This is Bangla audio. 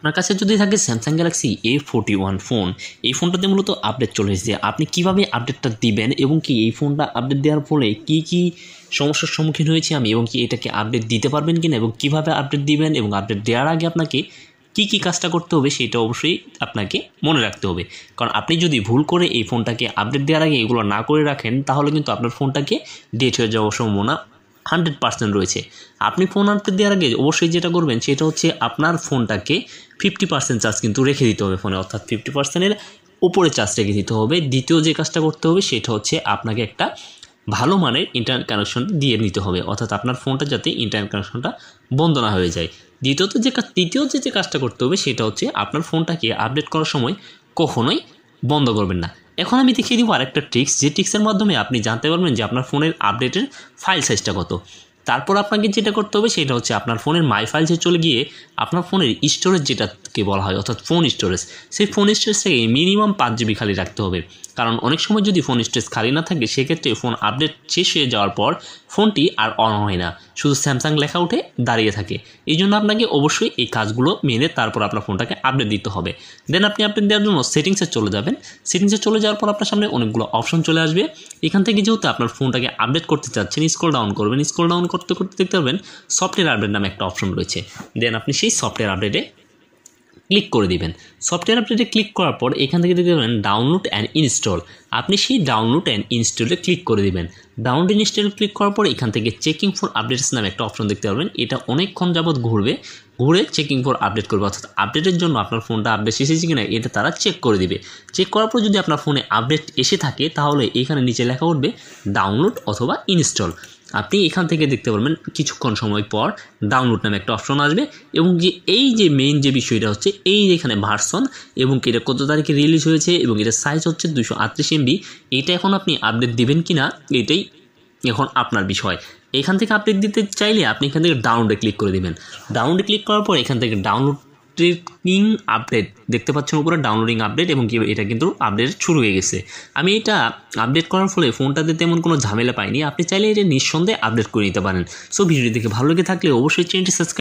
আপনার কাছে যদি থাকে স্যামসাং গ্যালাক্সি A41 ফোন, এই ফোনটাতে মূলত আপডেট চলে এসেছে। আপনি কীভাবে আপডেটটা দিবেন এবং কি এই ফোনটা আপডেট দেওয়ার ফলে কী সমস্যার সম্মুখীন হয়েছি আমি, এবং কি এটাকে আপডেট দিতে পারবেন কিনা, এবং কীভাবে আপডেট দিবেন, এবং আপডেট দেওয়ার আগে আপনাকে কী কাজটা করতে হবে সেটা অবশ্যই আপনাকে মনে রাখতে হবে। কারণ আপনি যদি ভুল করে এই ফোনটাকে আপডেট দেওয়ার আগে এগুলো না করে রাখেন, তাহলে কিন্তু আপনার ফোনটাকে ডেট হয়ে যাওয়ার সম্ভাবনা 100% রয়েছে। আপনি ফোন আপডেট দেওয়ার আগে অবশ্যই যেটা করবেন সেটা হচ্ছে আপনার ফোনটাকে 50% চার্জ কিন্তু রেখে দিতে হবে ফোনে, অর্থাৎ 50%-এর উপরে চার্জ রেখে দিতে হবে। দ্বিতীয় যে কাজটা করতে হবে সেটা হচ্ছে আপনাকে একটা ভালো মানের ইন্টারনেট কানেকশন দিয়ে নিতে হবে, অর্থাৎ আপনার ফোনটা যাতে ইন্টারনেট কানেকশনটা বন্ধ না হয়ে যায়। তৃতীয় যে কাজটা করতে হবে সেটা হচ্ছে আপনার ফোনটাকে আপডেট করার সময় কখনোই বন্ধ করবেন না। এখন আমি দেখিয়ে দিব আরেকটা ট্রিক্স, যে ট্রিক্সের মাধ্যমে আপনি জানতে পারবেন যে আপনার ফোনের আপডেটের ফাইল সাইজটা কত। তারপর আপনাকে যেটা করতে হবে সেটা হচ্ছে আপনার ফোনের মাই ফাইলসে চলে গিয়ে আপনার ফোনের স্টোরেজ যেটাকে বলা হয়, অর্থাৎ ফোন স্টোরেজ, সেই ফোন স্টোরেজটাকে মিনিমাম 5 GB খালি রাখতে হবে। কারণ অনেক সময় যদি ফোন স্টোরেজ খালি না থাকে, সেক্ষেত্রে ফোন আপডেট শেষ হয়ে যাওয়ার পর ফোনটি আর অন হয় না, শুধু স্যামসাং লেখা উঠে দাঁড়িয়ে থাকে। এই জন্য আপনাকে অবশ্যই এই কাজগুলো মেনে তারপর আপনার ফোনটাকে আপডেট দিতে হবে। দেন আপনি আপডেট দেওয়ার জন্য সেটিংসে চলে যাবেন। সেটিংসে চলে যাওয়ার পর আপনার সামনে অনেকগুলো অপশন চলে আসবে। এখান থেকে যেহেতু আপনার ফোনটাকে আপডেট করতে চাচ্ছেন, স্ক্রল ডাউন করবেন। স্ক্রল ডাউন করতে করতে দেখতে পারবেন সফটওয়্যার আপডেট নামে একটা অপশন রয়েছে। দেন আপনি সেই সফটওয়্যার আপডেটে ক্লিক করে দিবেন। সফটওয়্যার আপডেটে ক্লিক করার পর এখান থেকে দেখতে পাবেন ডাউনলোড অ্যান্ড ইনস্টল। আপনি সেই ডাউনলোড অ্যান্ড ইনস্টলে ক্লিক করে দিবেন। ডাউনলোড ইনস্টল ক্লিক করার পর এখান থেকে চেকিং ফর আপডেটস নামে একটা অপশন দেখতে পারবেন। এটা অনেকক্ষণ যাবত ঘুরে চেকিং ফর আপডেট করবে, অর্থাৎ আপডেটের জন্য আপনার ফোনটা আপডেট এসেছে কিনা এটা তারা চেক করে দিবে। চেক করার পর যদি আপনার ফোনে আপডেট এসে থাকে, তাহলে এখানে নিচে লেখা উঠবে ডাউনলোড অথবা ইনস্টল। আপনি এখান থেকে দেখতে পারবেন কিছুক্ষণ সময় পর ডাউনলোড নামে একটা অপশন আসবে, এবং এই যে মেইন যে বিষয়টা হচ্ছে এই এখানে ভার্সন, এবং এটা কত তারিখে রিলিজ হয়েছে, এবং এটা সাইজ হচ্ছে 238 MB। এটা এখন আপনি আপডেট দিবেন কিনা এটাই এখন আপনার বিষয়। এখান থেকে আপডেট দিতে চাইলে আপনি এখান থেকে ডাউনলোডে ক্লিক করে দিবেন। ডাউনলোডে ক্লিক করার পর এখান থেকে ডাউনলোডিং আপডেট দেখতে পাচ্ছেন উপরে, ডাউনলোডিং আপডেট, এবং কি এটা কিন্তু আপডেট শুরু হয়ে গেছে। আমি এটা আপডেট করার ফলে ফোনটাতে তেমন কোনো ঝামেলা পাইনি। আপনি চাইলে এটা নিঃসন্দেহে আপডেট করে নিতে পারেন। সো ভিডিওটি দেখে ভালো লেগে থাকলে অবশ্যই চ্যানেলটি সাবস্ক্রাইব